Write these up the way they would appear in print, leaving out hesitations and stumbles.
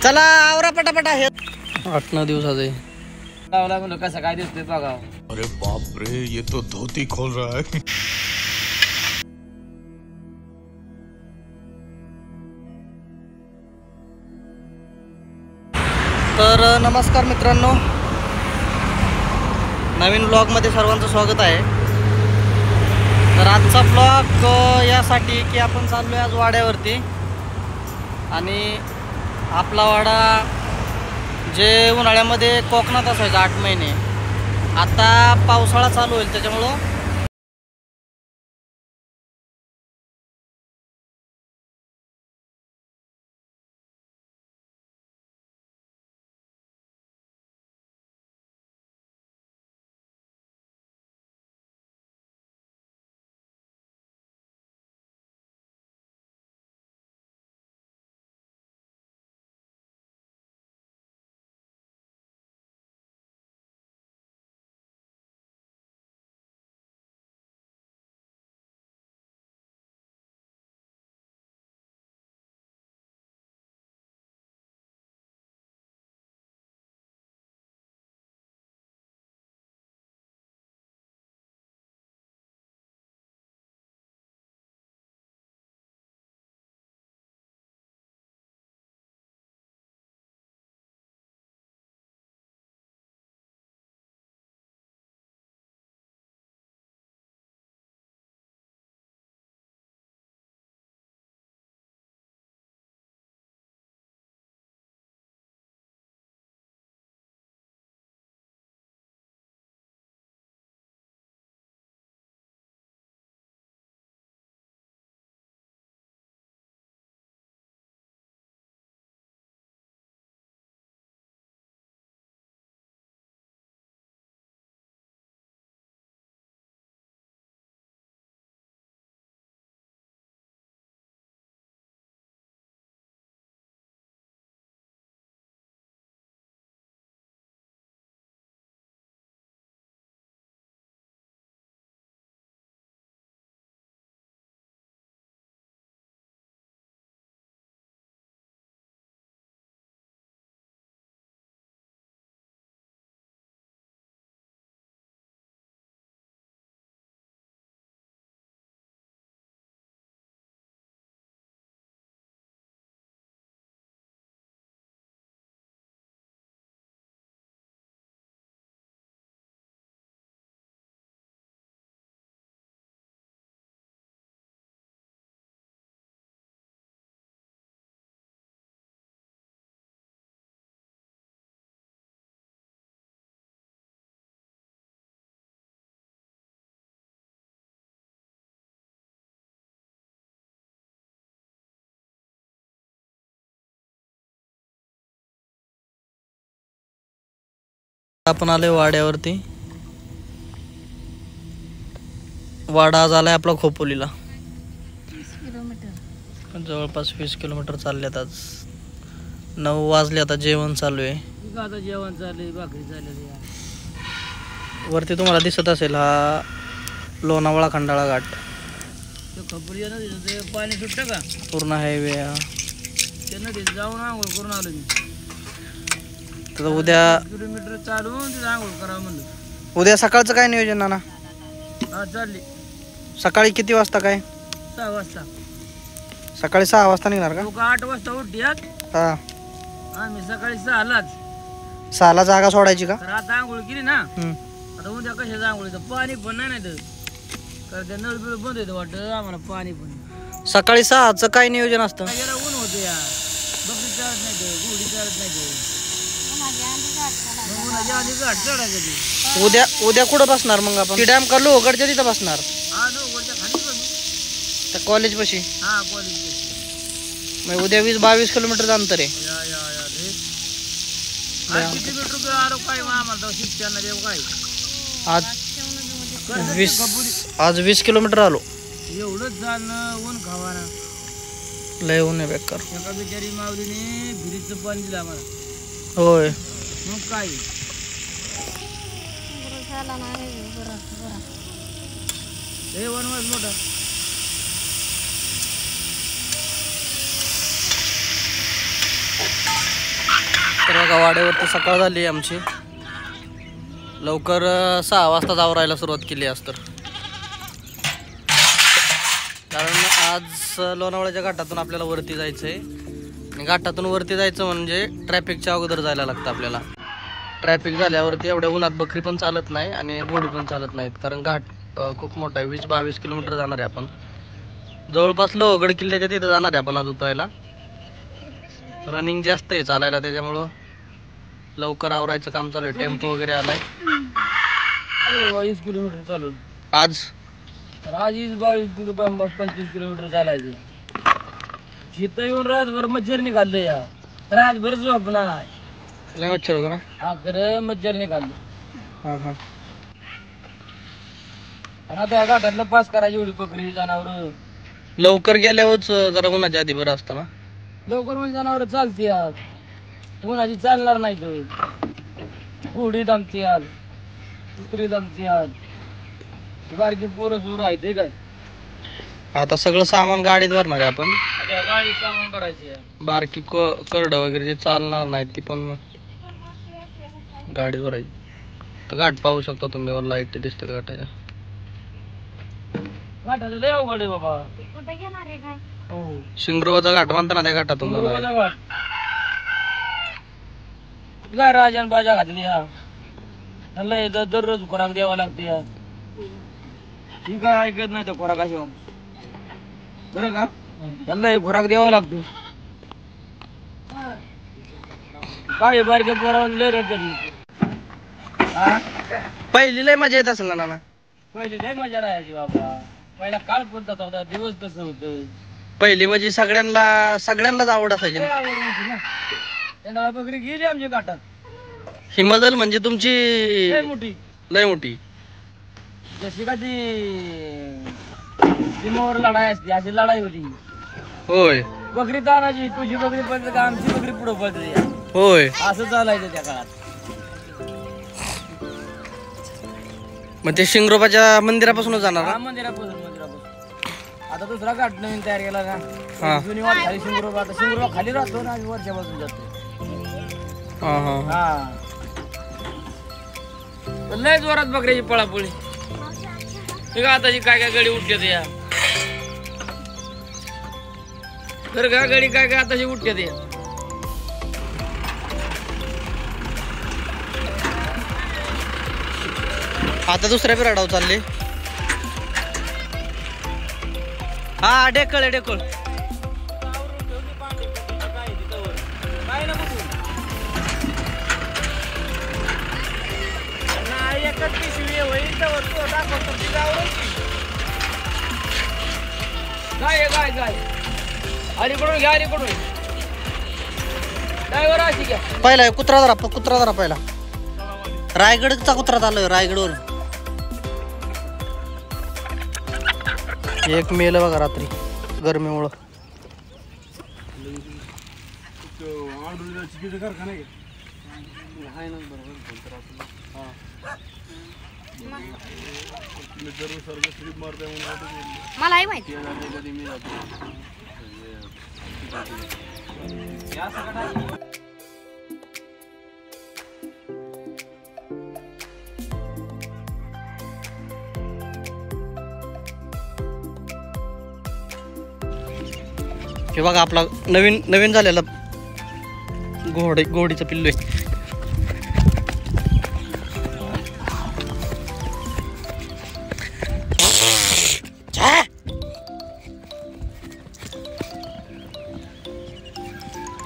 चला आवरा पटापटा हे 8-9 दिवसाचे लावला म्हणलं कसं काय दिसतोय बघा. अरे बाप रे, ये तो धोती खोल रहा है. तर नमस्कार मित्रांनो, नवीन ब्लॉगमध्ये सर्वांचं स्वागत आहे. तर आजचा ब्लॉग यासाठी की आपण चाललो आहे आज वाड्यावरती. आणि आपला वाडा जे उन्हाळ्यामध्ये कोकणात असायचा 8 महिने, आता पावसाळा चालू होईल त्याच्यामुळं आपण आलोय वाड्यावरती. वाडा आज आलाय आपला खोपोलीला. 30 किलोमीटर, जवळपास 20 किलोमीटर चाललेत. आज 9 वाजले. आता जेवण चालू आहे. आता जेवण चाललंय, भाकरी चालली. वरती तुम्हाला दिसत असेल हा लोणावळा खंडाळा घाट. खपुरी नदी पाणी सुटतं का पूर्ण हायवे. त्या नदीत जाऊन आंघोळ करून आलो मी. तर उद्या किलोमीटर चालून तिथं आंघोळ करावं म्हणलं. उद्या सकाळचं काय नियोजन नाना? हा चालली. सकाळी किती वाजता? काय 6 वाजता. सकाळी 6 वाजता निघणार का? लोक 8 वाजता उठ्यात. हा, आम्ही सकाळी 6लाच. 6ला जागा सोडायची का? तर आता आंघोळ केली ना, आता उद्या कशाचं आंघोळीचं पाणी पण नाही तर त्या नळ बिळ बंद होतं वाटतं आम्हाला पाणी पण. सकाळी 6चं काय नियोजन असतं? याला ऊन होतं या, बकरी चालत नाही तर, घोडी चालत नाही तर. उन्हाच्या आधी घाट चढायचं ते. उद्या कुठं बसणार मग आपण? डॅम का लोहगडच्या तिथं बसणार? हा लोहगडच्या खाली बसू. त्या कॉलेज पाशी. हा कॉलेज. मग उद्या 20-22 किलोमीटर अंतर आहे. किती मीटर आलो काय आम्हाला शिक्षण देऊ काय. आज 20 किलोमीटर आलो. एवढंच जाणं ऊन खावाना. लय ऊन आहे बेकार. एका बिचारी माऊलीने भिरीचं पाणी दिलं आम्हाला. होय, मग काय हे वनवास मोठा. बघा वाड्यावरती सकाळ झाली आहे आमची. लवकर 6 वाजता आवरायला सुरुवात केली आज तर, कारण आज लोणावळ्याच्या घाटातून आपल्याला वरती जायचं आहे. आणि घाटातून वरती जायचं म्हणजे ट्रॅफिकच्या अगोदर जायला लागतं आपल्याला. ट्रॅफिक झाल्यावरती एवढ्या उन्हात बकरी पण चालत नाही आणि घोडी पण चालत नाहीत, कारण घाट खूप मोठा आहे. 20-22 किलोमीटर जाणार आहे आपण. जवळपास लोहगड किल्ल्याच्या तिथं जाणार आहे आपण आज उतरायला. रनिंग जास्त आहे चालायला, त्याच्यामुळं लवकर आवरायचं काम चालू आहे. टेम्पो वगैरे आलाय 22 किलोमीटर चालू आज. तर आज 22-25 किलोमीटर चालायचं. इथं येऊन रातभर मच्छर निघालं या, रातभर झोप नाही. लय मच्छर होतं ना. हा खरं मच्छर निघालं. हां हां. आणि आता या घाटातलं पास करायची एवढी बकरी जनावर. लवकर गेल्यावरच जरा उन्हाच्या आधी बरं असतं ना. लवकर म्हणजे जनावर चालते आज, उन्हाची चालणार नाही तर. घोडी दमते आज, कुत्री दमते आज, बारकी पोरं सुरू राहते काय. आता सगळं सामान गाडीत भरणार आहे आपण. आता गाडी सामान करायची आहे. बारकी करडं वगैरे जे चालणार नाहीत ती पण गाडीत भरायची. तर घाट पाहू शकता तुम्ही, वर लाईट दिसते घाटाच्या. घाटाचं लय अवघड आहे बाबा. कुठे घेणार आहे काय? हो शिंगरोबाचा घाट म्हणता ना, त्या घाटातून जाणार आहे. काय राजन बाजा घातली हा, त्यांना दररोज खोराक द्यावा लागते या. ही काय ऐकत नाही तर खोराक अशी बरं का, त्यांना हे खोराक द्यावा लागतो. काय बारक्या पोरावर लय रडत. पहिली लय मजा येत असेल ना नाना. पहिले लय मजा राहायची बाबा. पहिला काळ कोणता होता, दिवस तसं होतं. पहिली म्हणजे सगळ्यांनाच आवड असायची ना. त्यांना बकरी गेली आमच्या घाटात. ही मजल म्हणजे तुमची लय मोठी, लय मोठी. जशी का ती सीमावर लढाई असते, अशी लढाई होती. होय बकरी तानाची, तुझी बकरी पडली का आमची बकरी पुढे पडली, होय. असं चालायचं त्या काळात. मग ते शिंगरोबाच्या मंदिरापासूनच जाणार हा ना? मंदिरापासून. आता दुसरा घाट नवीन तयार केला हा. ना, जुनी वाट खाली शिंगरोबा. आता शिंगरोबा खाली राहतो ना, आम्ही वरच्यापासून जातो. हा हा. हा लय जोरात बकऱ्याची पळापळी. ठीक आहे, आताची काय काय गडी उठते या, तर का गडी काय काय आताची उठते या. आता दुसऱ्या पिराडावर चालले. हा डेकळ डेकळ. काय ना बघू नाही, एकच पिशवी होईल तर वस्तू दाखवतो ती गावराची. काय काय काय अलीकडून घ्या, अलीकडून ड्रायव्हर अशी घ्या. पहिला कुत्रा जरा पहिला. रायगडचा कुत्रा चाललोय रायगडवर. एक मेलं बघा रात्री गरमीमुळं. मलाही माहिती. हे बघा आपला नवीन झालेला घोडीचं पिल्लू आहे.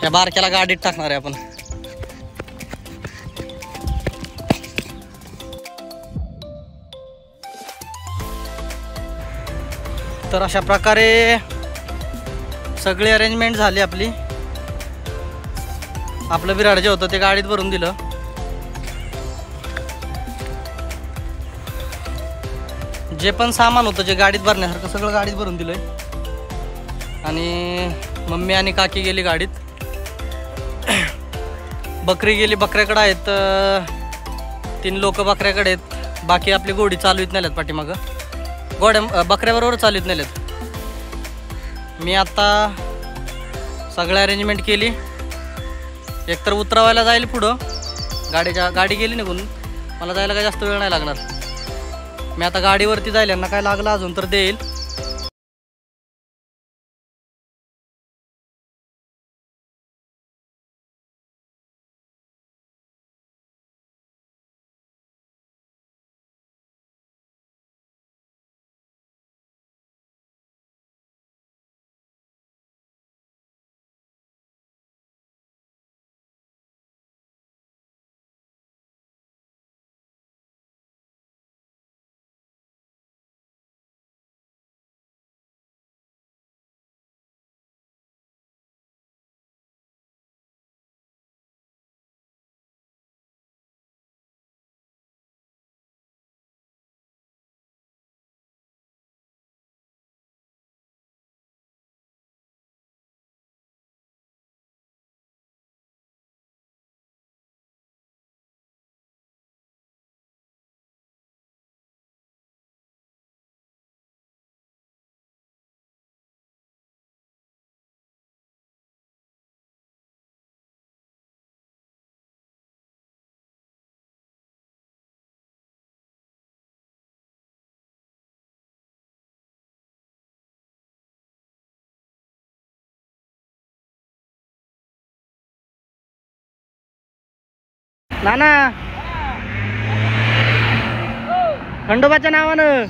या बारक्याला गाडीत टाकणार आहे आपण. तर अशा प्रकारे सगळी अरेंजमेंट झाली आपली. आपलं विराड जे होतं ते गाडीत भरून दिलं. जे पण सामान होतं जे गाडीत भरण्यासारखं सगळं गाडीत भरून दिलंय. आणि मम्मी आणि काकी गेली गाडीत. बकरी गेली बकऱ्याकडे आहेत. 3 लोक बकऱ्याकडे आहेत. बाकी आपली घोडी चालवीत नेल्यात पाठीमागं. बकऱ्याबरोबर चालवीत नेल्यात. मी आता सगळं अरेंजमेंट केली एकतर उतरवायला जाईल पुढं, गाडी गेली निघून, मला जायला काय जास्त वेळ नाही लागणार. मी आता गाडीवरती जाईल, यांना काय लागलं अजून तर देईल. नाना, खंडोबाच्या नावानं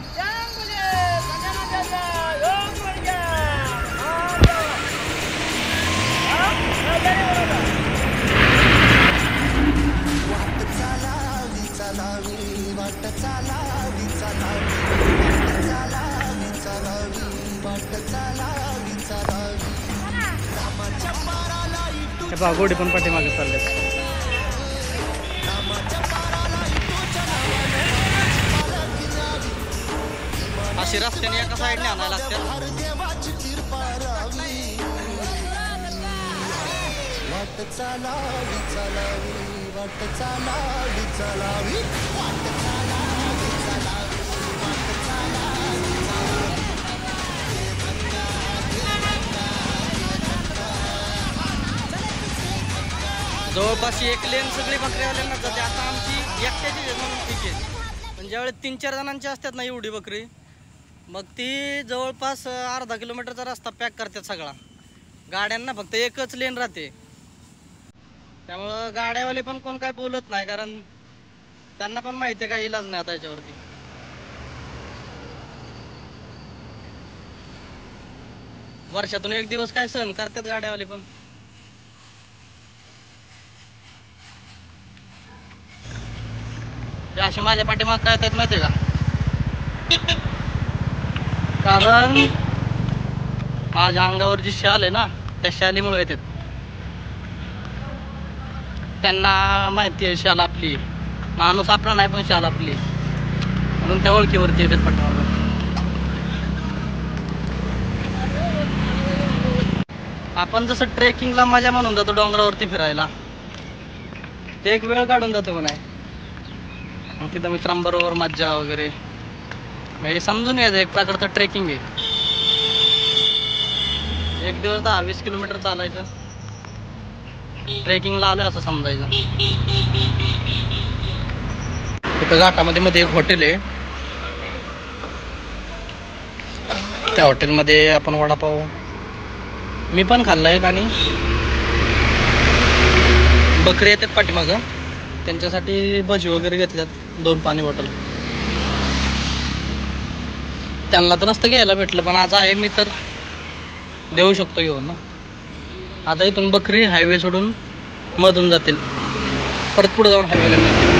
गोडी पण पाठीमागे चालले. अशी रस्त्याने एका साईडने आणायला लागते. जवळपास एक लेन सगळी बकरीवाल्यांना जाते. आता आमची एकट्याची म्हणून ठीक आहे, पण ज्यावेळेस 3-4 जणांची असतात ना एवढी बकरी, मग ती जवळपास अर्धा किलोमीटरचा रस्ता पॅक करतात सगळा. गाड्यांना फक्त एकच लेन राहते, त्यामुळं गाड्यावाले पण कोण काय बोलत नाही, कारण त्यांना पण माहिती आहे काय इलाज नाही आता याच्यावरती. वर्षातून एक दिवस काय सहन करतात गाड्यावाले पण. अशी माझ्या पाठीमाग काय येतात माहितीये का, कारण माझ्या अंगावर जी शाल आहे ना, त्या शालीमुळे येतात. त्यांना माहिती आहे शाल आपली, माणूस आपला नाही पण शाल आपली, म्हणून त्या ओळखीवरती येतात पाठीमाग. आपण जसं ट्रेकिंगला मजा म्हणून जातो डोंगरावरती फिरायला, ते एक वेळ काढून जातो का नाही, मग तिथं मित्रांबरोबर मज्जा वगैरे, हे समजून यायचं एक प्रकारचं ट्रेकिंग आहे. एक दिवस 10-20 किलोमीटर चालायचं, ट्रेकिंगला आलं असं समजायचं. तिथं घाटामध्ये मध्ये एक हॉटेल आहे, त्या हॉटेलमध्ये आपण वडापाव मी पण खाल्लाय. आणि बकरी येतात पाठीमागं, त्यांच्यासाठी भजी वगैरे घेतल्यात, 2 पाणी बॉटल. त्यांना तर नसतं घ्यायला भेटलं, पण आज आहे मी तर देऊ शकतो घेऊन ना. आता इथून बकरी हायवे सोडून मधून जातील, परत पुढे जाऊन हायवेला मिळतील.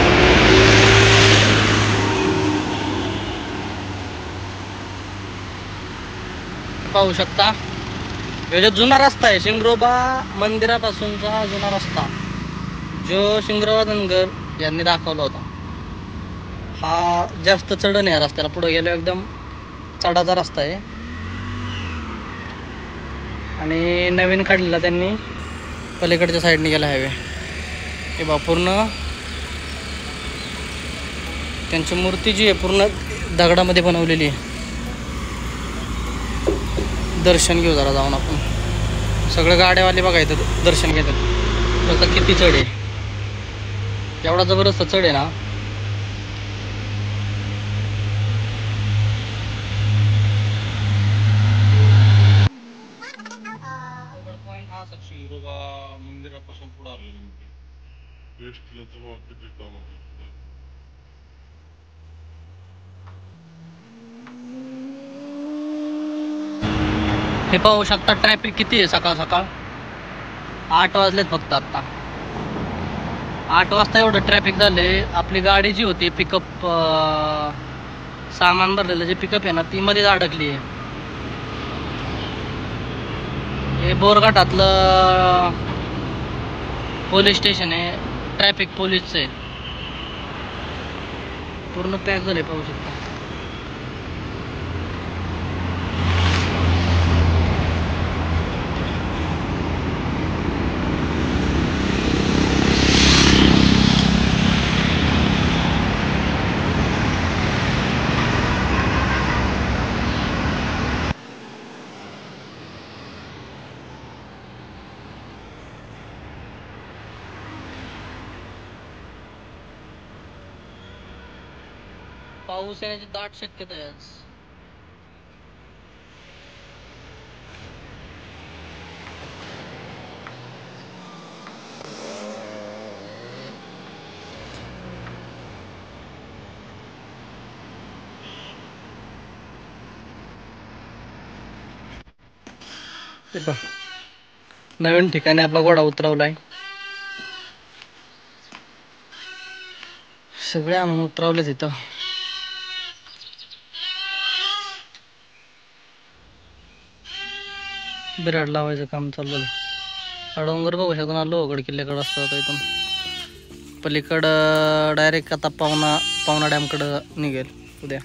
पाहू शकता जो जुना रस्ता आहे, शिंगरोबा मंदिरापासूनचा जुना रस्ता, जो शिंगरोबा धनगर यांनी दाखवला होता. हा जास्त चढण आहे रस्त्याला, पुढे गेलो एकदम चढाचा रस्ता आहे. आणि नवीन काढलेला त्यांनी पलीकडच्या साईडने गेला हायवे. हे बा पूर्ण त्यांची मूर्ती जी आहे पूर्ण दगडामध्ये बनवलेली आहे. दर्शन घेऊ जरा जाऊन आपण. सगळे गाड्यावाले बघा इथं दर्शन घेतात. आता किती चढ आहे, एवढा जबरदस्त चढ आहे ना. मंदिरापासून पुढे आलेलं हे पाहू शकता ट्रॅफिक किती आहे सकाळ सकाळ. 8 वाजलेत फक्त आता. 8 वाजता एवढं ट्रॅफिक झालंय. आपली गाडी जी होती पिकअप, सामान भरलेलं जे पिकअप आहे ना, ती मध्येच अडकली आहे. हे बोरघाटातलं पोलीस स्टेशन आहे, ट्रॅफिक पोलीसचं आहे. पूर्ण पॅक झालंय पाहू शकता. पाऊस येण्याची दाट शक्यता आहे आज. नवीन ठिकाणी आपला घोडा उतरवलाय. सगळे आणून उतरवले तिथं. बिराड लावायचं काम चालू झालं. डोंगर बघू शकतो ना, लोहगड किल्ल्याकडे असतात. इथून पलीकडं डायरेक्ट आता पावना डॅमकडं निघेल उद्या.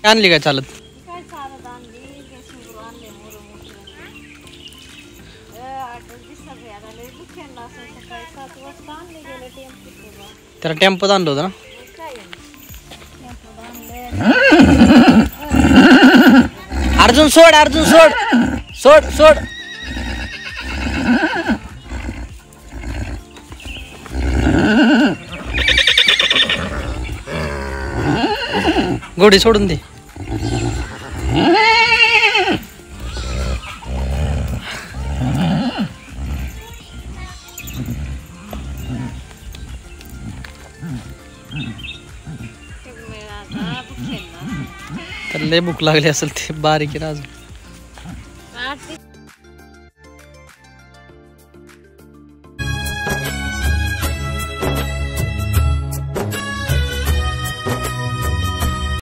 आणली काय चालत? काय चालत आणली, ते शिंगरू आणले मोरं. 8 दिवसात यायला लय दुखेल असं. सकाळी 7 वाजता आणले गेले टेम्पो. त्याला टेम्पोत आणलं होतं ना. काय टेम्पोत आणले. अर्जुन सोड, अर्जुन सोड, सोड सोड. गोडी सोडून दे. तर लय भूक लागली असेल, ते बारीक आहे ना अजून.